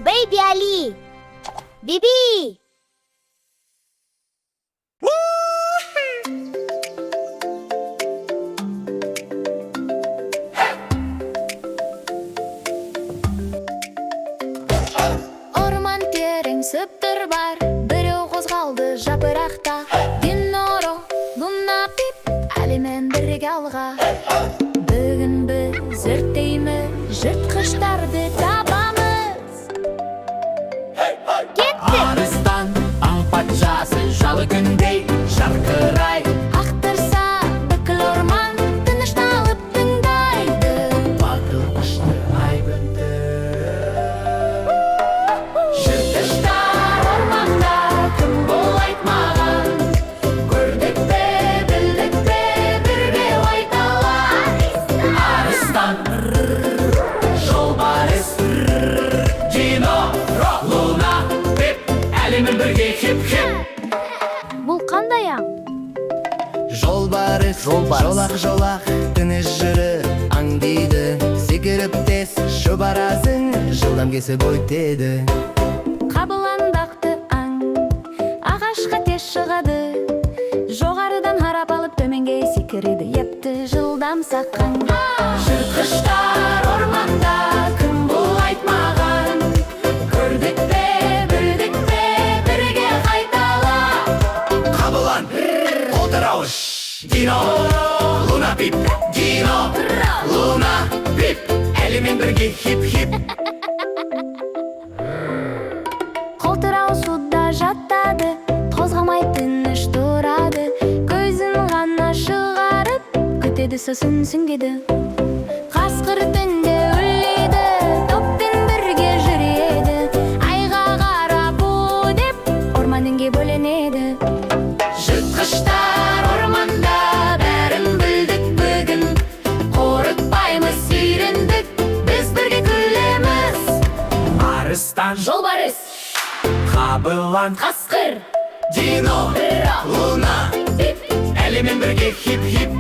Бейби Али! Биби! Орман терең сөптір бар, біреу қозғалды жапырақта. Диноро, Луна Пип, әлімен бірге алға. Бүгін біз зерттейміз, жыртқыштарды табамыз. Кеттік! Арыстан аң патшасы жалы күндей жарқырай. Ақтырса бүкіл орман тынышталып тыңдайды. Батыл күшті ай күнді. Жыртқыштар орманда кім бол айтмаған. Көрдік пе, білдік пе, бірге айталар. Арыстан, жолбарыс, Дино, Луна, Пип, әлімен бірге хип-хип. Бұл қандай аң? Жолбарыс, жолақ, тыныш жүрі аң дейді. Секіріп тез шөбарасың, жылдам кесіп өтеді. Қабыландақты аң, ағашқа тез шығады. Жоғарыдан харап алып төменге секіреді, епті жылдам сақаң. Жыртқыштар орманда кім бұл айтмаған. Көрдік пе, білдік пе, бірге қайтала. Қабылан, қолтырауыш, Дино, Луна Пип, Дино, Луна Пип, әлімен бірге хип-хип. Қолтырау суда жаттады, қозғамай тыныш тұрады. Көзін ғана шығарып, күтеді сосын сүңгеді. Қасқыр түнде үрлейді, топпен бірге жүреді. Айға қарап у деп, орман үнге бөленеді. Жыртқыштар орманда бәрін білдік бүгін. Қорықпаймыз, үйрендік, біз бірге күлеміз. Арыстан, Жолбарыс, Қабылан, қасқыр, Дино, Луна, Пип, әлімен бірге хип-хип.